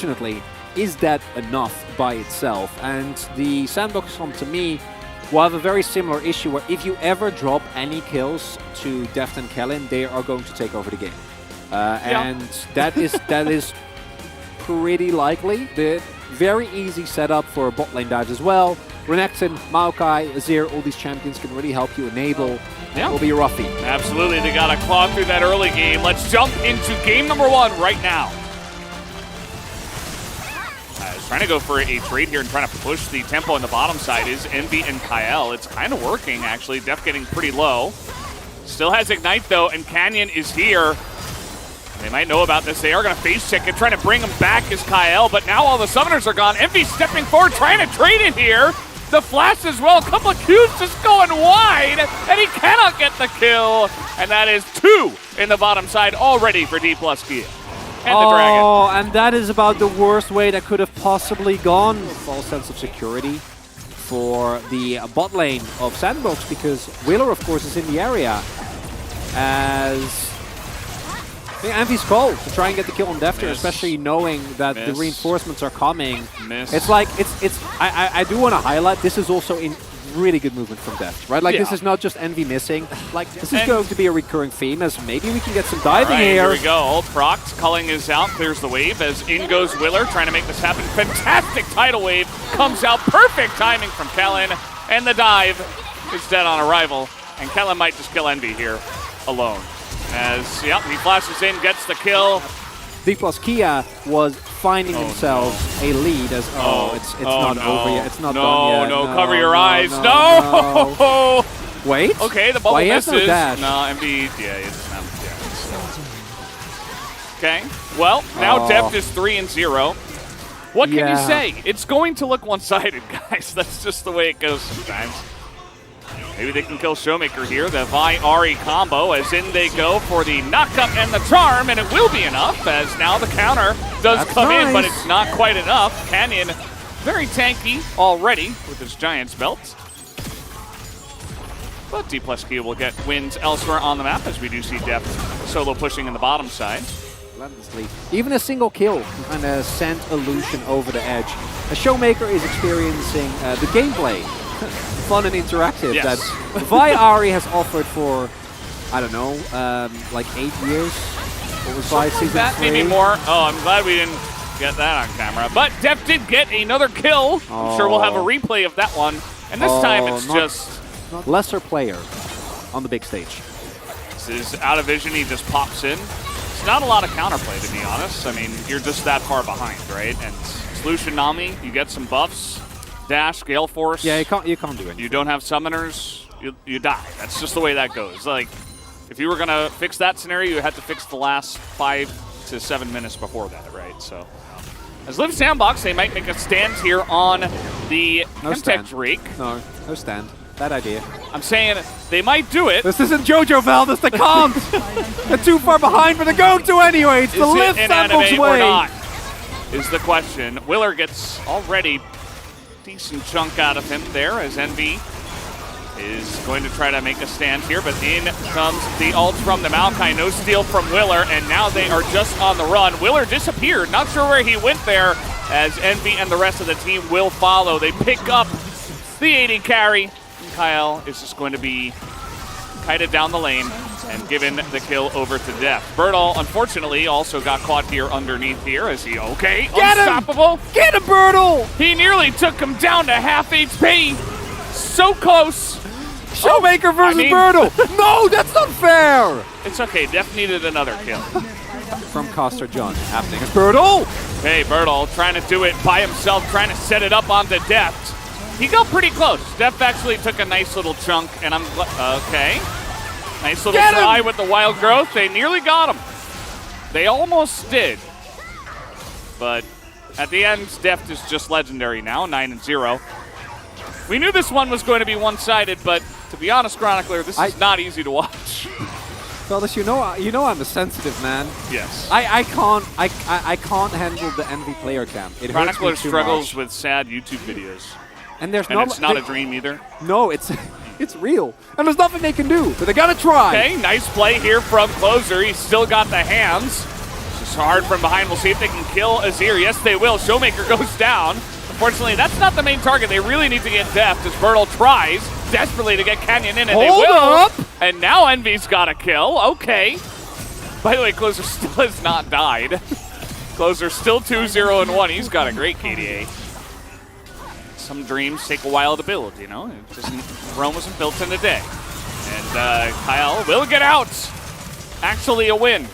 unfortunately, is that enough by itself? And the Sandbox Comp, to me, will have a very similar issue where if you ever drop any kills to Deft and Kellen, they are going to take over the game. And that is pretty likely. The very easy setup for bot lane dives as well. Renekton, Maokai, Azir, all these champions can really help you enable. That will be a roughie. Absolutely, they got to claw through that early game. Let's jump into game number 1 right now. Trying to go for a trade here and trying to push the tempo on the bottom side is Envy and Kyle. It's kind of working, actually. Def getting pretty low. Still has Ignite, though, and Canyon is here. They might know about this. They are going to face check it, trying to bring him back as Kyle, but now all the summoners are gone. Envy stepping forward, trying to trade it here. The flash as well. A couple of Qs just going wide, and he cannot get the kill. And that is 2 in the bottom side already for D+ Kia. And the Dragon. Oh, and that is about the worst way that could have possibly gone. False sense of security for the bot lane of Sandbox, because Wheeler, of course, is in the area as Envy's call to try and get the kill on Defter, especially knowing that the reinforcements are coming. It's like, I do want to highlight, this is also in really good movement from Deft, right? Like, this is not just Envy missing. Like, this is going to be a recurring theme, as maybe we can get some diving here. Here we go. Ult procs, culling is out, clears the wave as in goes Willer, trying to make this happen. Fantastic tidal wave comes out. Perfect timing from Kellen, and the dive is dead on arrival. And Kellen might just kill Envy here alone. As, he flashes in, gets the kill. D+ Kia was finding themselves a lead as, it's not over yet. It's not done yet. No, cover your eyes. No! Wait. Okay, the bubble misses. No dash? No, Envy, he doesn't have Okay, well, now Deft is 3-0. What can you say? It's going to look one-sided, guys. That's just the way it goes sometimes. Maybe they can kill Showmaker here. The Vi-Ari combo, as in they go for the knockup and the charm, and it will be enough, as now the counter does come in, but it's not quite enough. Canyon, very tanky already with his Giant's belt. But D+ Kia will get wins elsewhere on the map, as we do see Deft solo pushing in the bottom side. Even a single kill can kind of send Illusion over the edge. A Showmaker is experiencing the gameplay. Fun and interactive that Vi-Ari has offered for, I don't know, like 8 years. What was Vi season 3? Maybe more. Oh, I'm glad we didn't get that on camera. But Deft did get another kill. I'm sure we'll have a replay of that one. And this time it's not lesser player on the big stage. This is out of vision. He just pops in. It's not a lot of counterplay, to be honest. I mean, you're just that far behind, right? And Solution Nami, you get some buffs. Dash, Gale Force. Yeah, you can't do anything. You don't have summoners, you die. That's just the way that goes. Like, if you were going to fix that scenario, you had to fix the last 5 to 7 minutes before that, right? So, as Live Sandbox, they might make a stand here on the Chemtech Drake. No stand. Bad idea. I'm saying they might do it. This isn't JoJo Valdez, they can't! They're too far behind, but they're going to anyway. It's the Live Sandbox way. Or not, is the question. Willer gets already decent chunk out of him there, as Envy is going to try to make a stand here, but in comes the ult from the Maokai. No steal from Willer, and now they are just on the run. Willer disappeared. Not sure where he went there, as Envy and the rest of the team will follow. They pick up the 80 carry. And Kyle is just going to be kited down the lane and given the kill over to Deft. Birdall, unfortunately, also got caught here underneath here. Is he okay? Get Unstoppable. Him! Get him, Birdall! He nearly took him down to half HP. So close. Showmaker versus Birdall. No, that's not fair. It's okay. Deft needed another kill. From Coster John happening. It's Birdall. Hey, Birdall trying to do it by himself, trying to set it up onto Deft. He got pretty close. Deft actually took a nice little chunk, and I'm okay. Nice little try with the wild growth. They nearly got him. They almost did. But at the end, Deft is just legendary now, 9-0. We knew this one was going to be one-sided, but to be honest, Chronicler, this is not easy to watch. Fellas, you know I'm a sensitive man. Yes. I can't handle the Envy player cam. It Chronicler struggles with sad YouTube videos. And there's it's not a dream either. No, it's real. And there's nothing they can do, but they gotta try. Okay, nice play here from Closer. He's still got the hands. Just comes hard from behind. We'll see if they can kill Azir. Yes, they will. Showmaker goes down. Unfortunately, that's not the main target. They really need to get Deft as Bertle tries desperately to get Canyon in, and they will. Up. And now Envy's got a kill. Okay. By the way, Closer still has not died. Closer still 2-0-1. He's got a great KDA. Some dreams take a while to build, you know? Rome wasn't built in a day. And Kyle will get out. Actually a win.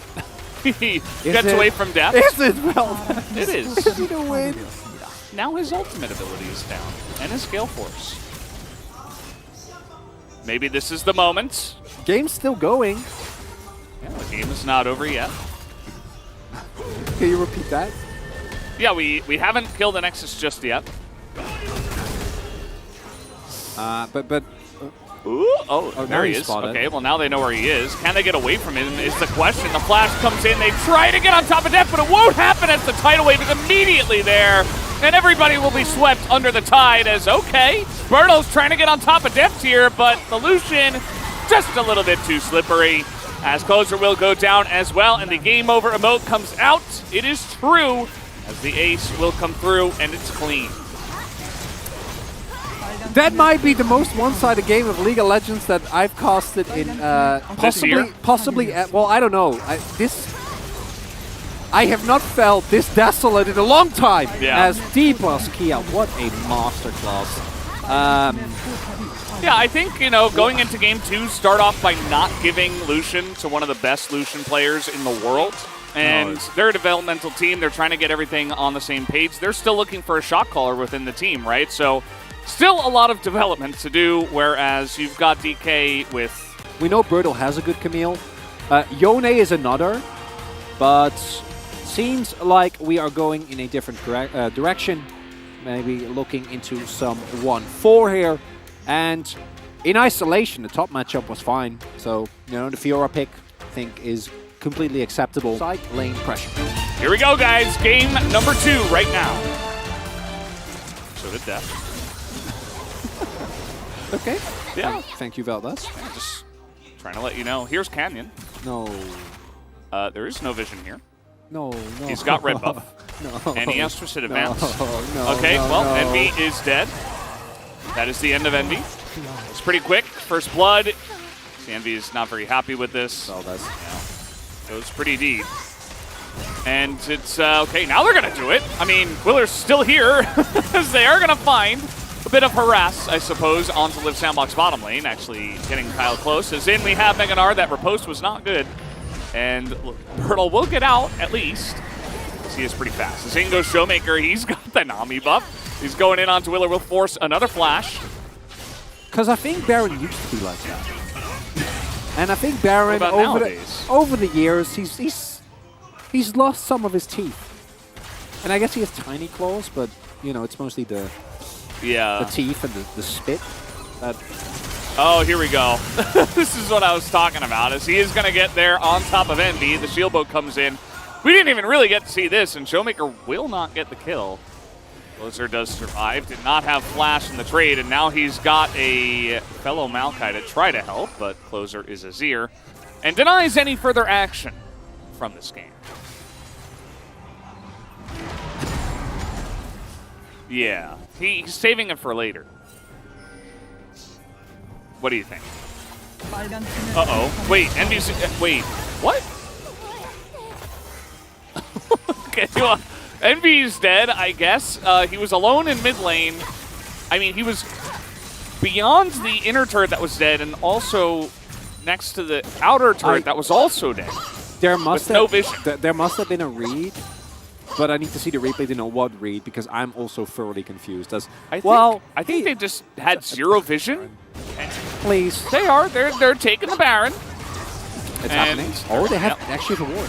He gets away from death. Is it? Well, it is. Is it a win? Now his ultimate ability is down. And his Gale Force. Maybe this is the moment. Game's still going. Yeah, the game is not over yet. Can you repeat that? Yeah, we haven't killed the Nexus just yet. But Ooh, oh, there he is. Spotted. Okay, well now they know where he is. Can they get away from him is the question. The flash comes in. They try to get on top of Deft, but it won't happen as the tidal wave is immediately there. And everybody will be swept under the tide as, okay, Bertle's trying to get on top of Deft here, but the Lucian just a little bit too slippery. As Closer will go down as well, and the game over emote comes out. It is true, as the ace will come through, and it's clean. that might be the most one-sided game of League of Legends that I've casted in possibly. Well, I don't know. I have not felt this desolate in a long time. Yeah. As D-Plus Kia, what a masterclass. Yeah, I think, you know, going into game 2, start off by not giving Lucian to one of the best Lucian players in the world. And they're a developmental team. They're trying to get everything on the same page. They're still looking for a shot caller within the team, right? So still a lot of development to do, whereas you've got DK with... We know Bertle has a good Camille. Yone is another, but seems like we are going in a different direction. Maybe looking into some 1-4 here. And in isolation, the top matchup was fine. So, you know, the Fiora pick, I think, is completely acceptable. Side lane pressure. Here we go, guys. Game number 2 right now. So did Deft. Okay. Yeah. Thank you, Veldas. Yeah, just trying to let you know. Here's Canyon. No. There is no vision here. No. He's got red buff. No. And he has to advance. No. Okay, Envy is dead. That is the end of Envy. It's pretty quick. First blood. Envy is not very happy with this. Veldas. Goes pretty deep. And it's, okay, now they're going to do it. I mean, Willer's still here, as they are going to find a bit of harass, I suppose, onto Live Sandbox bottom lane. Actually getting Kyle close. As in, we have Meganar. That riposte was not good. And Bertle will get out, at least. He is pretty fast. As in goes Showmaker. He's got the Nami buff. He's going in onto Willer. Will force another flash. Because I think Baron used to be like that. And I think Baron, over the years, he's lost some of his teeth. And I guess he has tiny claws, but, you know, it's mostly the teeth and the spit. Oh, here we go. This is what I was talking about, as he is going to get there on top of Envy. The shield boat comes in. We didn't even really get to see this, and Showmaker will not get the kill. Closer does survive, did not have flash in the trade, and now he's got a fellow Maokai to try to help, but Closer is Azir, and denies any further action from this game. Yeah, he's saving it for later. What do you think? Uh-oh. Wait, Envy's... wait, what? Okay, well, Envy's dead, I guess. He was alone in mid lane. I mean, he was beyond the inner turret that was dead and also next to the outer turret that was also dead. There must no vision. There must have been a read, but I need to see the replay to know what read, because I'm also thoroughly confused. I think they just had zero vision. Please. They are. They're taking the Baron. It's happening. Oh, they have actually the ward.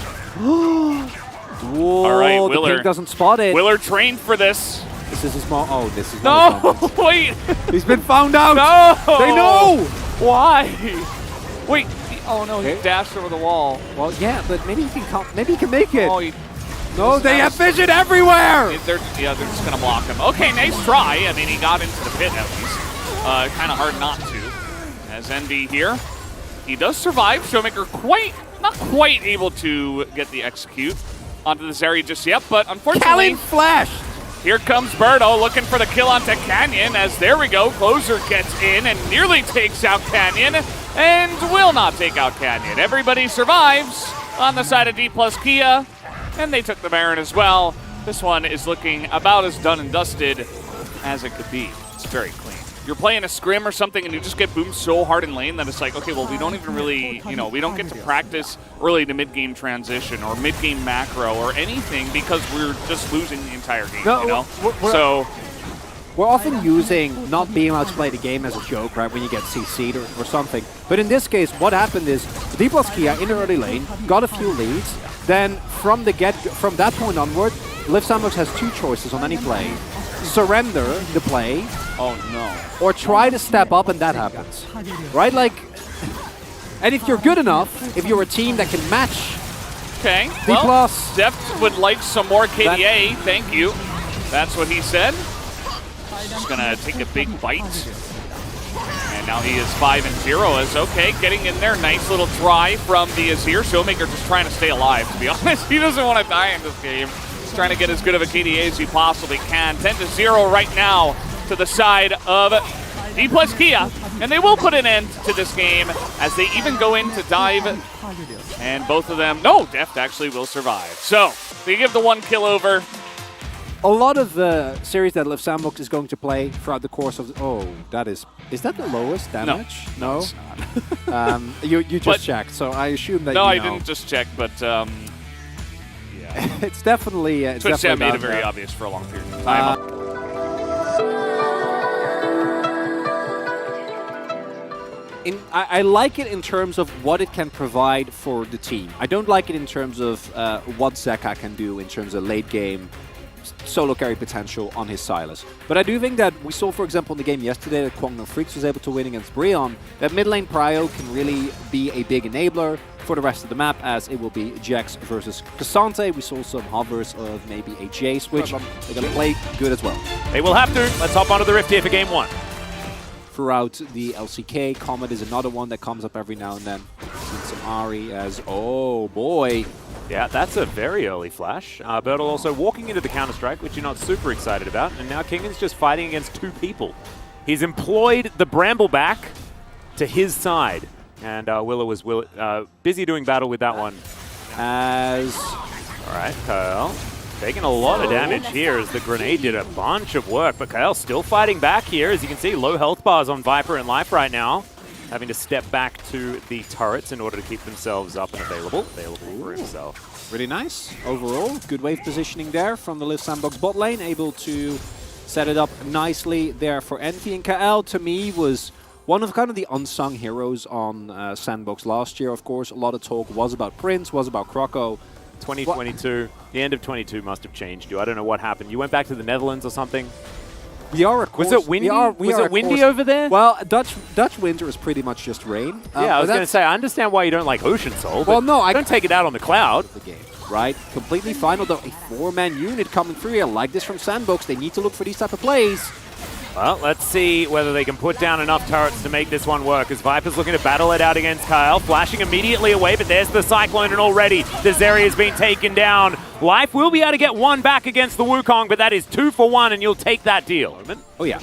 Whoa, all right, Willer. The pink doesn't spot it. Willer trained for this. This is his moment. Oh, this is no. Wait. He's been found out. No. They know. Why? Wait. Oh no, he dashed over the wall. Well, yeah, but maybe he can. Maybe he can make it. Oh, no, they have vision everywhere. They're just gonna block him. Okay, nice try. I mean, he got into the pit at least. Kind of hard not to. As Envy here, he does survive. Showmaker not quite able to get the execute onto this area just yet, but unfortunately, flash! here comes Birdo looking for the kill onto Canyon, as there we go, Closer gets in and nearly takes out Canyon, and will not take out Canyon. Everybody survives on the side of D+ Kia, and they took the Baron as well. This one is looking about as done and dusted as it could be. It's very clean. You're playing a scrim or something and you just get boomed so hard in lane that it's like, okay, well, we don't even really, we don't get to practice early to mid-game transition or mid-game macro or anything because we're just losing the entire game, So we're often using not being allowed to play the game as a joke, right, when you get CC'd or something. But in this case, what happened is D+ Kia in the early lane got a few leads. Then from that point onward, Liv Sandbox has two choices on any play. Surrender the play. Oh no. Or try to step up, and that happens. Right? Like, and if you're good enough, if you're a team that can match okay, D+, well, Deft would like some more KDA, thank you. That's what he said. Just gonna take a big bite. And now he is 5-0 as okay, getting in there. Nice little try from the Azir. Showmaker just trying to stay alive, to be honest. He doesn't want to die in this game. He's trying to get as good of a KDA as he possibly can. 10-0 right now to the side of D+ Kia. And they will put an end to this game as they even go in to dive. And both of them, no, Deft actually will survive. So they give the 1 kill over. A lot of the series that Liv Sandbox is going to play throughout the course of is that the lowest damage? No, it's not. You just checked, so I assume that no, you I know. didn't just check, but yeah. It's definitely Twitch made it very obvious for a long period of time. I like it in terms of what it can provide for the team. I don't like it in terms of what Zeka can do in terms of late game solo carry potential on his Sylas. But I do think that we saw, for example, in the game yesterday that Kwang No Freaks was able to win against Breon, that mid lane Prio can really be a big enabler for the rest of the map, as it will be Jax versus Cassante. We saw some hovers of maybe a J switch. They're going to play good as well. They will have to. Let's hop onto the Rift here for game 1. Throughout the LCK, Comet is another one that comes up every now and then. Seen some Ahri as, oh boy. Yeah, that's a very early flash. Bertel also walking into the Counter-Strike, which you're not super excited about. And now Kingan's just fighting against 2 people. He's employed the Brambleback to his side. And Willa was busy doing battle with that one. All right, Kyle taking a lot of damage here as the grenade did a bunch of work. But Kyle still fighting back here. As you can see, low health bars on Viper and Life right now. Having to step back to the turrets in order to keep themselves up and available for himself. Really nice overall. Good wave positioning there from the Liv Sandbox bot lane. Able to set it up nicely there for Envy. And KL, to me, was one of kind of the unsung heroes on Sandbox last year. Of course, a lot of talk was about Prince, was about Croco. 2022, the end of 22 must have changed you. I don't know what happened. You went back to the Netherlands or something? We are, of course. Was it windy? Was it windy over there? Well, Dutch winter is pretty much just rain. Yeah, I was going to say, I understand why you don't like Ocean Soul, but I don't take it out on the cloud. The game, right? Completely fine, although a 4-man unit coming through. I like this from Sandbox. They need to look for these type of plays. Well, let's see whether they can put down enough turrets to make this one work, as Viper's looking to battle it out against Kyle. Flashing immediately away, but there's the Cyclone, and already the Zeri has been taken down. Life will be able to get 1 back against the Wukong, but that is 2 for 1, and you'll take that deal. Oh, yeah.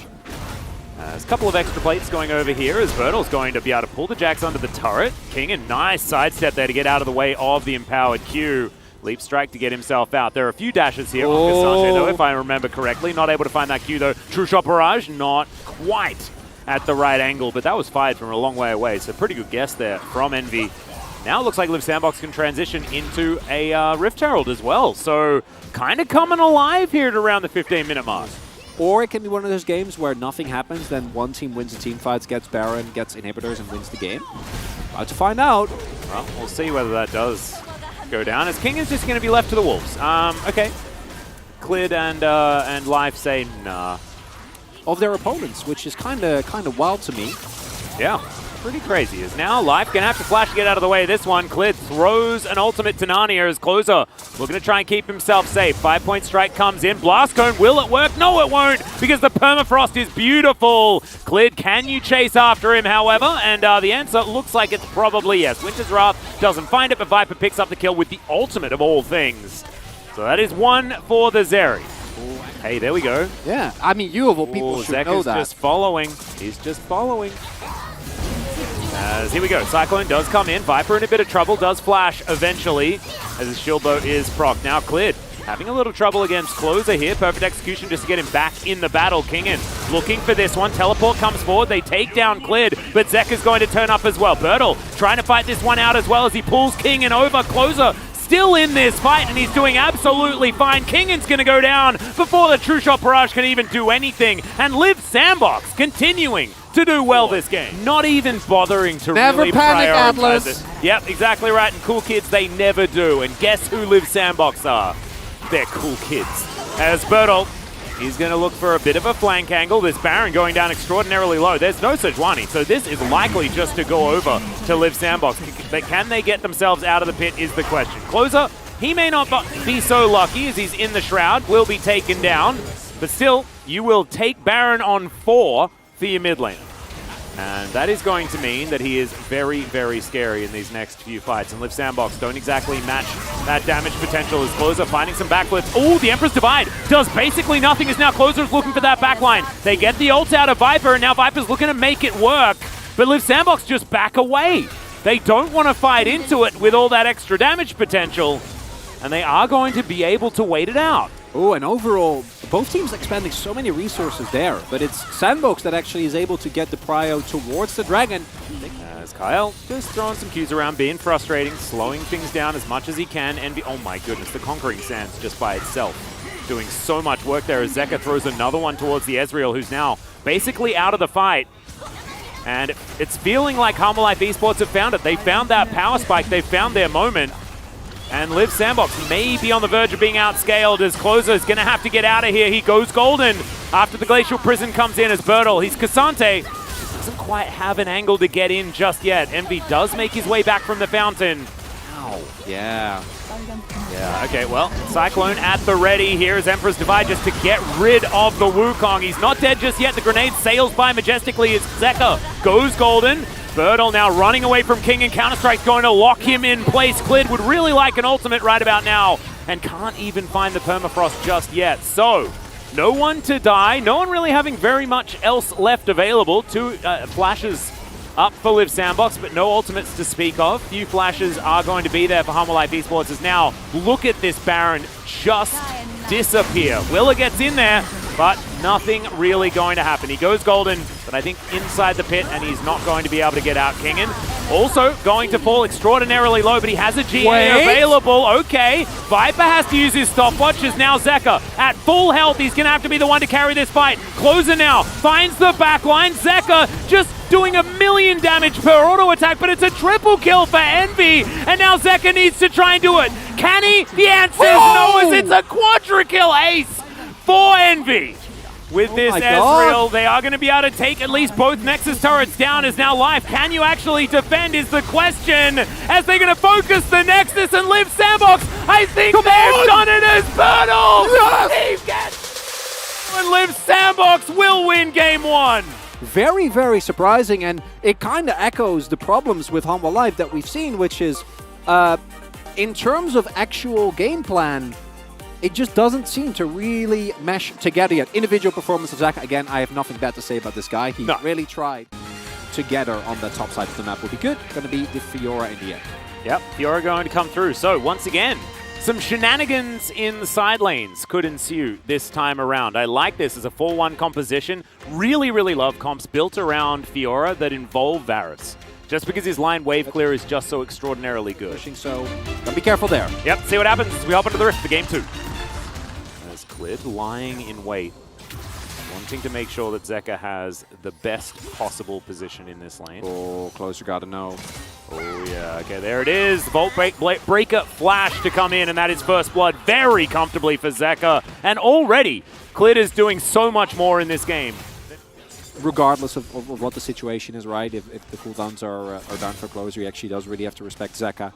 There's a couple of extra plates going over here, as Bertel's going to be able to pull the Jax under the turret. King, a nice sidestep there to get out of the way of the empowered Q. Leap strike to get himself out. There are a few dashes here on Cassante, though, if I remember correctly. Not able to find that Q, though. True Shot Barrage, not quite at the right angle, but that was fired from a long way away, so pretty good guess there from Envy. Now it looks like Liv Sandbox can transition into a Rift Herald as well, so kind of coming alive here at around the 15-minute mark. Or it can be one of those games where nothing happens, then one team wins the team fights, gets Baron, gets inhibitors, and wins the game. About to find out. Well, we'll see whether that does go down, as King is just going to be left to the wolves. Okay. Clid and Life say nah. Of their opponents, which is kind of wild to me. Yeah, pretty crazy. As now Life going to have to flash to get out of the way of this one. Clid throws an ultimate to Narnia as Closer looking to try and keep himself safe. 5-point strike comes in. Blast Cone, will it work? No, it won't, because the permafrost is beautiful. Clid, can you chase after him, however? And the answer looks like it's probably yes. Winter's Wrath doesn't find it, but Viper picks up the kill with the ultimate of all things. So that is one for the Zeri. Hey, there we go. Yeah, I mean, you of all people should know that. Just following. He's just following. As here we go. Cyclone does come in. Viper in a bit of trouble. Does flash eventually as his shield bow is proc. Now cleared. Having a little trouble against Closer here. Perfect execution just to get him back in the battle. Kingen looking for this one. Teleport comes forward. They take down Cleared, but Zeka's going to turn up as well. Bertle trying to fight this one out as well as he pulls Kingen over. Closer still in this fight, and he's doing absolutely fine. Kingen's going to go down before the True Shot Barrage can even do anything. And Liv Sandbox continuing to do well this game. Not even bothering to really panic, prioritize Atlas. it. Yep, exactly right. And cool kids, they never do. And guess who Liv Sandbox are? They're cool kids. As Bertle, he's going to look for a bit of a flank angle. This Baron going down extraordinarily low. There's no Sejuani, so this is likely just to go over to Liv Sandbox. But can they get themselves out of the pit is the question. Closer, he may not be so lucky as he's in the Shroud, will be taken down. But still, you will take Baron on 4 for your mid laner. And that is going to mean that he is very, very scary in these next few fights. And Liv Sandbox don't exactly match that damage potential as Closer finding some backflips. Oh, the Emperor's Divide does basically nothing as now Closer's looking for that backline. They get the ult out of Viper, and now Viper's looking to make it work. But Liv Sandbox just back away. They don't want to fight into it with all that extra damage potential. And they are going to be able to wait it out. Oh, and overall, both teams expending so many resources there, but it's Sandbox that actually is able to get the prio towards the Dragon. As Kyle just throwing some cues around, being frustrating, slowing things down as much as he can. And oh my goodness, the Conquering Sands just by itself doing so much work there as Zeka throws another one towards the Ezreal, who's now basically out of the fight. And it's feeling like Harmon Life Esports have found it. They found that power spike. They found their moment. And Liv Sandbox may be on the verge of being outscaled as Closer is going to have to get out of here. He goes golden after the Glacial Prison comes in as Bertle. He's Cassante. Doesn't quite have an angle to get in just yet. Envy does make his way back from the fountain. Ow. Yeah. Yeah, okay, well, Cyclone at the ready here is Emperor's Divide just to get rid of the Wukong. He's not dead just yet. The grenade sails by majestically as Zeka goes golden. Bertle now running away from King, and Counter-Strike's going to lock him in place. Clid would really like an ultimate right about now and can't even find the permafrost just yet. So, no one to die, no one really having very much else left available. 2 flashes up for Liv Sandbox, but no ultimates to speak of. Few flashes are going to be there for Harmon Life Esports as now, look at this Baron just disappear. Willer gets in there, but nothing really going to happen. He goes golden, but I think inside the pit, and he's not going to be able to get out. Kingen also going to fall extraordinarily low, but he has a GA available. Okay, Viper has to use his stopwatch as now Zeka at full health. He's going to have to be the one to carry this fight. Closer now finds the backline. Zeka just doing 1,000,000 damage per auto attack, but it's a triple kill for Envy, and now Zeka needs to try and do it. Can he? The answer is no, as it's a quadra kill ace for Envy. With this Ezreal, they are going to be able to take at least both Nexus turrets down as now Life. Can you actually defend is the question, as they're going to focus the Nexus and Liv Sandbox. I think they've done it as Bertle. Yes! And Liv Sandbox will win game 1. Very, very surprising, and it kind of echoes the problems with Humble Life that we've seen, which is, in terms of actual game plan, it just doesn't seem to really mesh together yet. Individual performance of Zaka, again, I have nothing bad to say about this guy. He really tried together on the top side of the map. Will be good. Going to be the Fiora in the end. Yep, Fiora going to come through. So, once again, some shenanigans in the side lanes could ensue this time around. I like this as a 4-1 composition. Really, really love comps built around Fiora that involve Varus. Just because his line wave clear is just so extraordinarily good. Pushing, so gotta be careful there. Yep, see what happens as we hop into the Rift for game 2. As Clid lying in wait, wanting to make sure that Zeka has the best possible position in this lane. Oh, Closer gotta know. Oh yeah, okay, there it is. Vault Breaker flash to come in, and that is first blood very comfortably for Zeka. And already, Clid is doing so much more in this game. Regardless of what the situation is, right? If the cooldowns are down for Closer, he actually does really have to respect Zeka.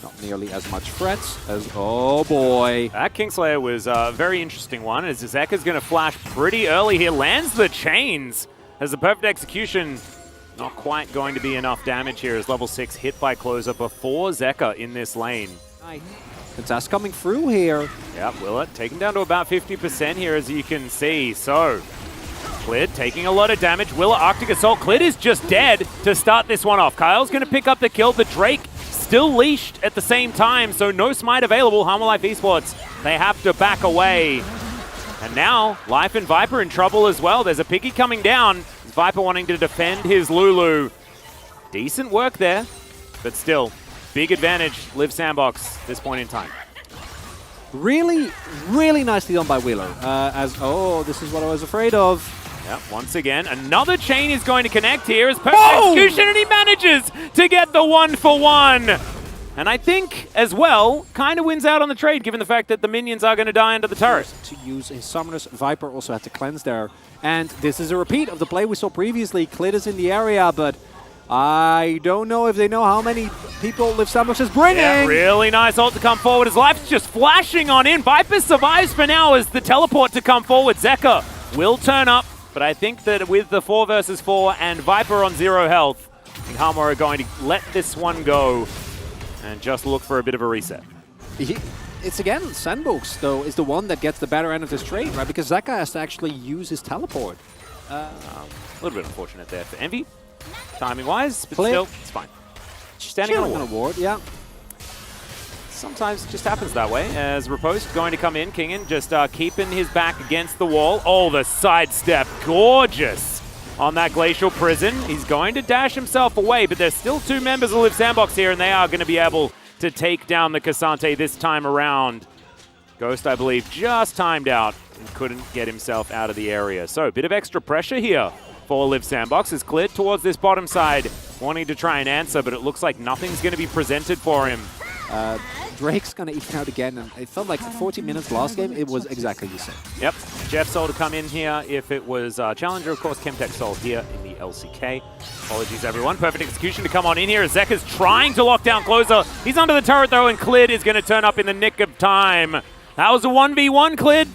Not nearly as much threats as... Oh, boy. That Kingslayer was a very interesting one, as Zeka's going to flash pretty early here. Lands the chains as the perfect execution. Not quite going to be enough damage here as level 6 hit by Closer before Zeka in this lane. Contest coming through here. Yeah, Willa taken down to about 50% here, as you can see. So, Clid taking a lot of damage. Willa Arctic Assault. Clid is just dead to start this one off. Kyle's going to pick up the kill. The Drake still leashed at the same time, so no smite available. Life Esports, they have to back away. And now, Life and Viper in trouble as well. There's a Piggy coming down. Viper wanting to defend his Lulu. Decent work there, but still, big advantage, Live Sandbox, this point in time. Really, really nicely done by Wheeler. This is what I was afraid of. Yeah, once again, another chain is going to connect here as perfect execution, and he manages to get the 1-for-1. And I think, as well, kind of wins out on the trade, given the fact that the minions are going to die under the turret. To use his summoners, Viper also had to cleanse there. And this is a repeat of the play we saw previously. Clid is in the area, but I don't know if they know how many people Live Sandbox is bringing. Yeah, really nice ult to come forward. His life's just flashing on in. Viper survives for now as the teleport to come forward. Zeka will turn up, but I think that with the 4 versus 4 and Viper on 0 health, I think Hammer are going to let this one go and just look for a bit of a reset. It's again, Sandbox, though, is the one that gets the better end of this trade, right? Because Zeka has to actually use his teleport. A little bit unfortunate there for Envy, timing-wise, but Clid. still, it's fine. Standing on a ward. Yeah. Sometimes it just happens that way, as Riposte going to come in. Kingen just keeping his back against the wall. Oh, the sidestep, gorgeous on that Glacial Prison. He's going to dash himself away, but there's still 2 members of Live Sandbox here, and they are going to be able to take down the Cassante this time around. Ghost, I believe, just timed out and couldn't get himself out of the area. So, a bit of extra pressure here for Live Sandbox is cleared towards this bottom side, wanting to try and answer, but it looks like nothing's going to be presented for him. Drake's going to even out again, and it felt like 40 minutes last game, it was exactly the same. Yep, Jeff Soul to come in here if it was Challenger, of course, Chemtech Soul here in the LCK. Apologies, everyone. Perfect execution to come on in here. Zeka's trying to lock down closer. He's under the turret, though, and Clid is going to turn up in the nick of time. That was a 1v1, Clid,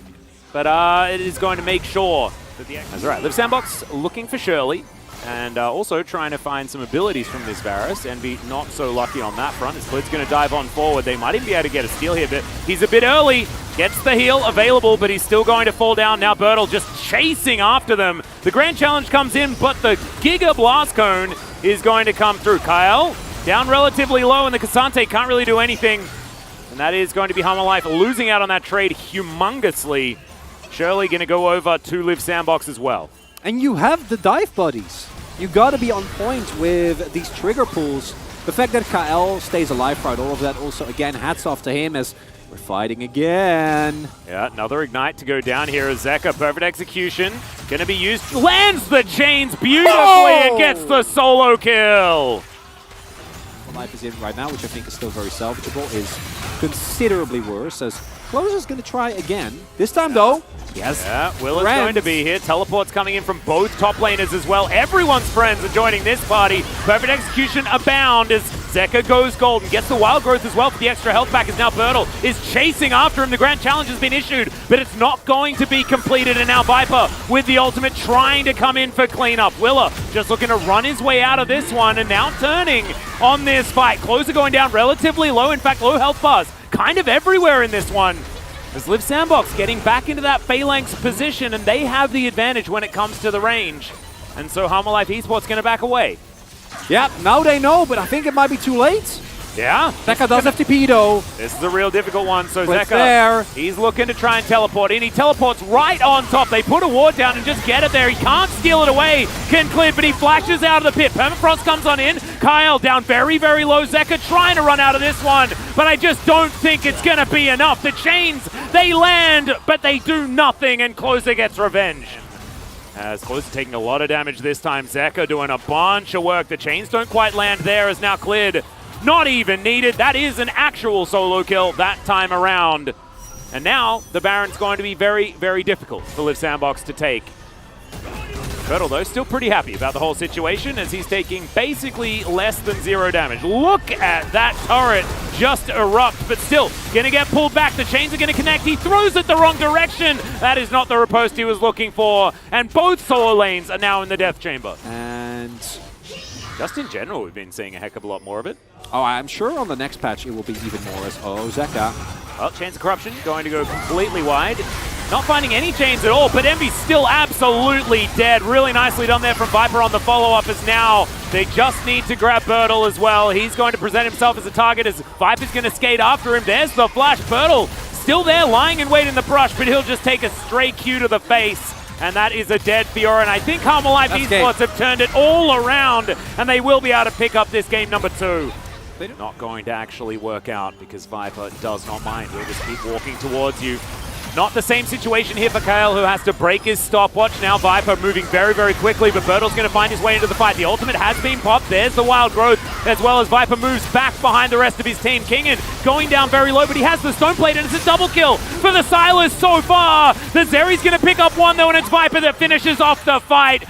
but it is going to make sure that the... That's right, Live Sandbox looking for Shirley. And also trying to find some abilities from this Varus. Envy not so lucky on that front as Clid's going to dive on forward. They might even be able to get a steal here, but he's a bit early. Gets the heal available, but he's still going to fall down. Now Bertle just chasing after them. The Grand Challenge comes in, but the Giga Blast Cone is going to come through. Kyle down relatively low, and the Cassante can't really do anything. And that is going to be Hammer Life losing out on that trade humongously. Shirley going to go over to Live Sandbox as well. And you have the dive buddies. You got to be on point with these trigger pulls. The fact that Kael stays alive throughout all of that also, again, hats off to him as we're fighting again. Yeah, another Ignite to go down here as Zeka. Perfect execution. Going to be used. Lands the chains beautifully and gets the solo kill. What Life is in right now, which I think is still very salvageable, is considerably worse as Closer's going to try again. This time, though, yes. Yeah, Will is going to be here. Teleports coming in from both top laners as well. Everyone's friends are joining this party. Perfect execution abound as Zeka goes gold and gets the wild growth as well for the extra health back as now Bertle is chasing after him. The Grand Challenge has been issued, but it's not going to be completed. And now Viper with the ultimate trying to come in for cleanup. Willa just looking to run his way out of this one and now turning on this fight. Closer going down relatively low. In fact, low health bars kind of everywhere in this one. As Live Sandbox getting back into that phalanx position, and they have the advantage when it comes to the range. And so Life Esports going to back away. Yeah, now they know, but I think it might be too late. Yeah. Zeka does have TP though. This is a real difficult one, so But Zeka, there. he's looking to try and teleport in. He teleports right on top. They put a ward down and just get it there. He can't steal it away. Can Clid, but he flashes out of the pit. Permafrost comes on in. Kyle down very, very low. Zeka trying to run out of this one, but I just don't think it's going to be enough. The chains, they land, but they do nothing, and Closer gets revenge. As Closer taking a lot of damage this time. Zeka doing a bunch of work. The chains don't quite land there as now Clid not even needed. That is an actual solo kill that time around. And now the Baron's going to be very, very difficult for Live Sandbox to take. Bertle, though, still pretty happy about the whole situation as he's taking basically less than 0 damage. Look at that turret just erupt, but still going to get pulled back. The chains are going to connect. He throws it the wrong direction. That is not the riposte he was looking for. And both solo lanes are now in the death chamber. And Just in general, we've been seeing a heck of a lot more of it. Oh, I'm sure on the next patch it will be even more as Zeka. Well, Chains of Corruption going to go completely wide. Not finding any chains at all, but Envy's still absolutely dead. Really nicely done there from Viper on the follow-up as now they just need to grab Bertle as well. He's going to present himself as a target as Viper's going to skate after him. There's the flash. Bertle still there, lying in wait in the brush, but he'll just take a stray Q to the face. And that is a dead Fiora. And I think Harmalife Esports have turned it all around, and they will be able to pick up this game number 2. Not going to actually work out because Viper does not mind. He'll just keep walking towards you. Not the same situation here for Kyle, who has to break his stopwatch. Now Viper moving very, very quickly, but Bertle's going to find his way into the fight. The ultimate has been popped. There's the Wild Growth, as well as Viper moves back behind the rest of his team. Kingen going down very low, but he has the Stone Plate, and it's a double kill for the Silas so far. The Zeri's going to pick up one, though, and it's Viper that finishes off the fight.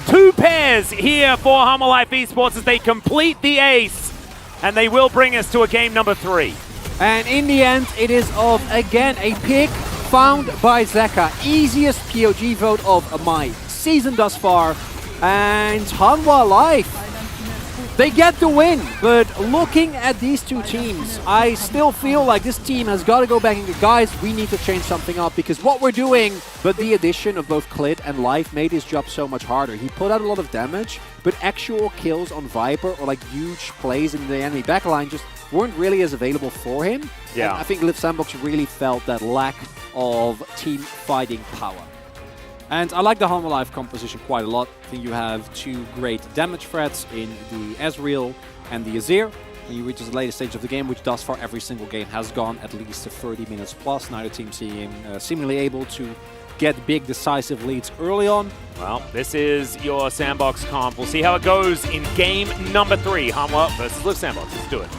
2 pairs here for Harmalife Esports as they complete the ace, and they will bring us to a game number 3. And in the end, it is of, again, a pick found by Zeka. Easiest POG vote of my season thus far. And Hanwha Life, they get the win. But looking at these two teams, I still feel like this team has got to go back and go, guys, we need to change something up. Because what we're doing, but the addition of both Clit and Life made his job so much harder. He put out a lot of damage, but actual kills on Viper or like huge plays in the enemy backline just weren't really as available for him. Yeah. And I think Liv Sandbox really felt that lack of team fighting power. And I like the Harmalife composition quite a lot. I think you have 2 great damage threats in the Ezreal and the Azir. When you reach the later stage of the game, which thus far every single game has gone at least to 30 minutes plus. Neither team seemingly able to get big decisive leads early on. Well, this is your Sandbox comp. We'll see how it goes in game number 3. Hanwha versus Liv Sandbox. Let's do it.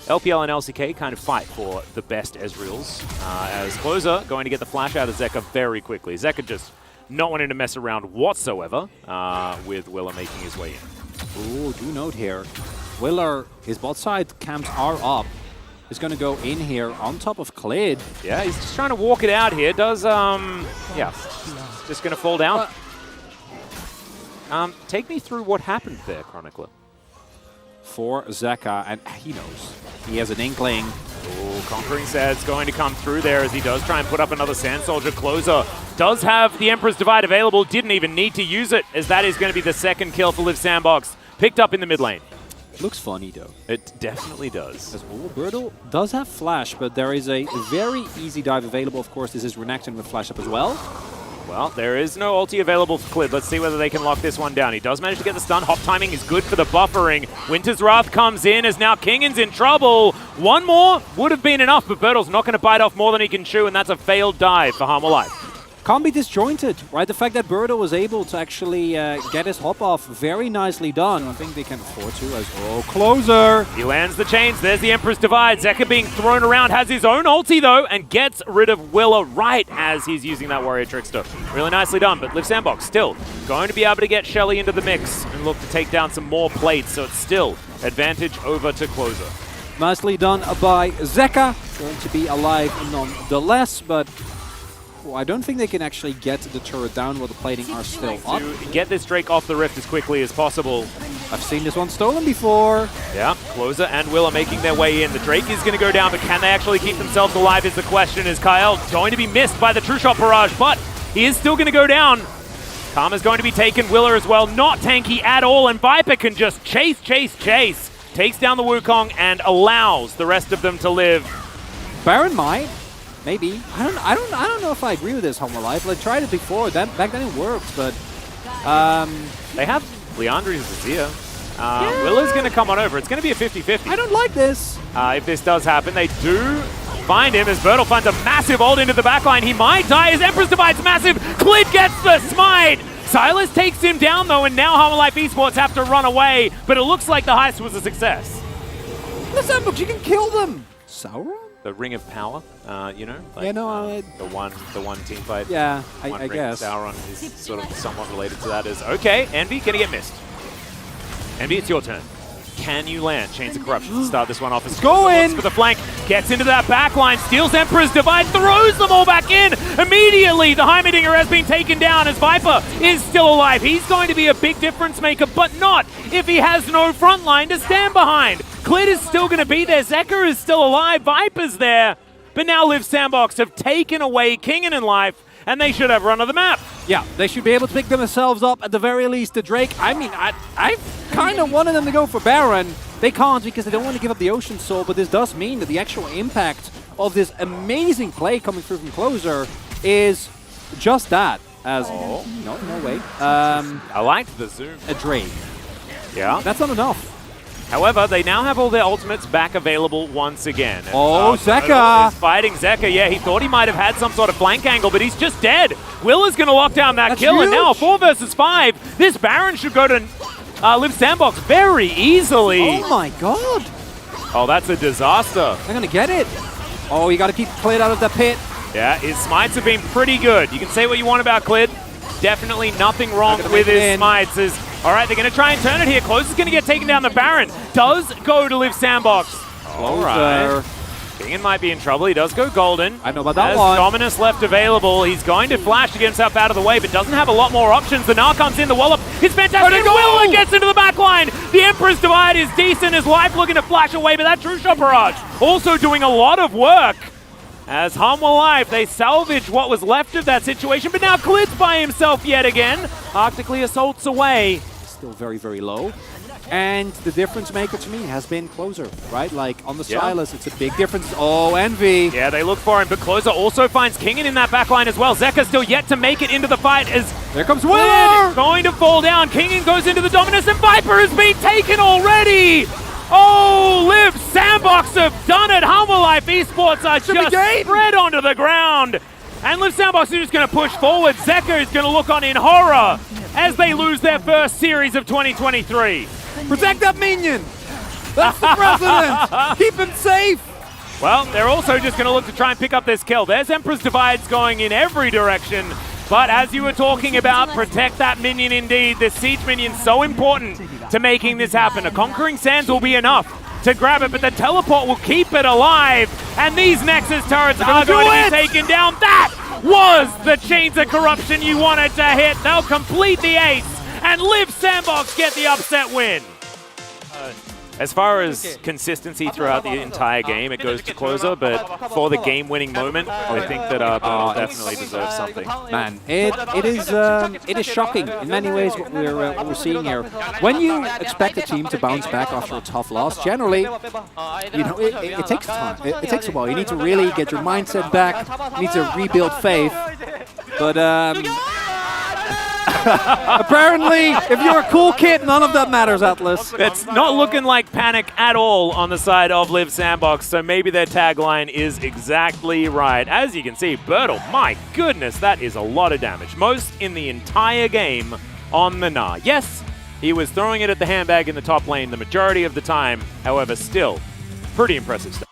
LPL and LCK kind of fight for the best Ezreals, as Closer going to get the flash out of Zeka very quickly. Zeka just not wanting to mess around whatsoever with Willer making his way in. Ooh, do note here, Willer, his bot side camps are up. He's going to go in here on top of Klid. Yeah, he's just trying to walk it out here. Does, yeah, just going to fall down. Take me through what happened there, Chronicler. For Zeka, and he knows. He has an inkling. Oh, Conquering Sad's going to come through there as he does try and put up another Sand Soldier. Closer does have the Emperor's Divide available, didn't even need to use it, as that is going to be the 2nd kill for Liv Sandbox. Picked up in the mid lane. Looks funny though. It definitely does. As Bertle does have flash, but there is a very easy dive available. Of course, this is Renekton with flash up as well. Well, there is no ulti available for Klid. Let's see whether they can lock this one down. He does manage to get the stun. Hop timing is good for the buffering. Winter's Wrath comes in as now Kingen's in trouble. One more would have been enough, but Bertle's not going to bite off more than he can chew, and that's a failed dive for Harmalife. Can't be disjointed, right? The fact that Bertle was able to actually get his hop off, very nicely done. I think they can afford to as well. Closer! He lands the chains. There's the Emperor's Divide. Zeka being thrown around, has his own ulti though, and gets rid of Willer right as he's using that Warrior Trickster. Really nicely done, but Liv Sandbox still going to be able to get Shelly into the mix and look to take down some more plates, so it's still advantage over to Closer. Nicely done by Zeka. Going to be alive nonetheless, but I don't think they can actually get the turret down while the plating are still up. To get this Drake off the rift as quickly as possible. I've seen this one stolen before. Yeah, Closer and Will are making their way in. The Drake is going to go down, but can they actually keep themselves alive is the question, as Kyle going to be missed by the True Shot Barrage, but he is still going to go down. Karma's going to be taken, Willer as well, not tanky at all, and Viper can just chase. Takes down the Wukong and allows the rest of them to live. Baron might. Maybe. I don't know if I agree with this Harmalife. I tried it before. Back then it worked, but they have Leandri's Azir. Willer's going to come on over. It's going to be a 50-50. I don't like this. If this does happen, they do find him as Bertle finds a massive ult into the backline. He might die as Emperor's Divide's massive. Klid gets the smite. Silas takes him down though, and now Harmalife Esports have to run away, but it looks like the heist was a success. The Sandbox, you can kill them. Sauron? The Ring of Power, you know? Like, yeah, no, the one team fight. Yeah, I guess. Sauron is sort of somewhat related to that. Okay, Envy, gonna get missed. Envy, it's your turn. Can you land? Chains of Corruption to start this one off. As Going for the flank, gets into that back line, steals Emperor's Divide, throws them all back in. Immediately, the Heimerdinger has been taken down as Viper is still alive. He's going to be a big difference maker, but not if he has no front line to stand behind. Clit is still going to be there. Zeker is still alive. Viper's there. But now Liv Sandbox have taken away Kingen in life, and they should have run of the map. Yeah, they should be able to pick themselves up at the very least. The Drake, I mean, I kind of wanted them to go for Baron. They can't because they don't want to give up the Ocean Soul, but this does mean that the actual impact of this amazing play coming through from Closer is just that. As no way. I liked the zoom. A Drake. Yeah. That's not enough. However, they now have all their ultimates back available once again. Oh, Zeka! Is fighting Zeka. Yeah, he thought he might have had some sort of flank angle, but he's just dead. Will is going to lock down that kill, and now 4 versus 5. This Baron should go to Liv Sandbox very easily. Oh my god! Oh, that's a disaster. They're going to get it. Oh, you got to keep Clit out of the pit. Yeah, his smites have been pretty good. You can say what you want about Clit. Definitely nothing wrong with his smites. All right, they're going to try and turn it here. Close is going to get taken down. The Baron does go to Liv Sandbox. All right. Kingen might be in trouble. He does go golden. I know about that Has one. Dominus left available. He's going to flash to get himself out of the way, but doesn't have a lot more options. The Gnar comes in. The wallop is fantastic. Will gets into the back line. The Emperor's Divide is decent. His life looking to flash away, but that True Shot Barrage also doing a lot of work. As Hum will live, they salvage what was left of that situation, but now Clit's by himself yet again. Arctically assaults away. Still very, very low. And the difference maker to me has been Closer, right? Like on the Silas, it's a big difference. Oh, Envy. Yeah, they look for him, but Closer also finds Kingen in that backline as well. Zeka still yet to make it into the fight as there comes Willer! Going to fall down. Kingen goes into the Dominus, and Viper has been taken already. Oh, Liv Sandbox have done it. Humble Life Esports are just spread onto the ground. And Liv Sandbox is just going to push forward. Zeka is going to look on in horror as they lose their first series of 2023. Protect that minion! That's the president! Keep him safe! Well, they're also just going to look to try and pick up this kill. There's Emperor's Divides going in every direction. But as you were talking about, protect that minion indeed. This siege minion so important to making this happen. A Conquering Sands will be enough to grab it, but the teleport will keep it alive. And these Nexus turrets are going to be taken down. That was the Chains of Corruption you wanted to hit. They'll complete the ace and Liv Sandbox get the upset win. As far as consistency throughout the entire game, it goes to Closer, but for the game-winning moment, I think that Bernal definitely deserves something. Man, it is shocking in many ways what we're seeing here. When you expect a team to bounce back after a tough loss, generally, you know, it takes time. It takes a while. You need to really get your mindset back. You need to rebuild faith. But apparently, if you're a cool kid, none of that matters, Atlas. It's not looking like panic at all on the side of Liv Sandbox, so maybe their tagline is exactly right. As you can see, Bertle, my goodness, that is a lot of damage. Most in the entire game on the Gnar. Yes, he was throwing it at the handbag in the top lane the majority of the time. However, still, pretty impressive stuff.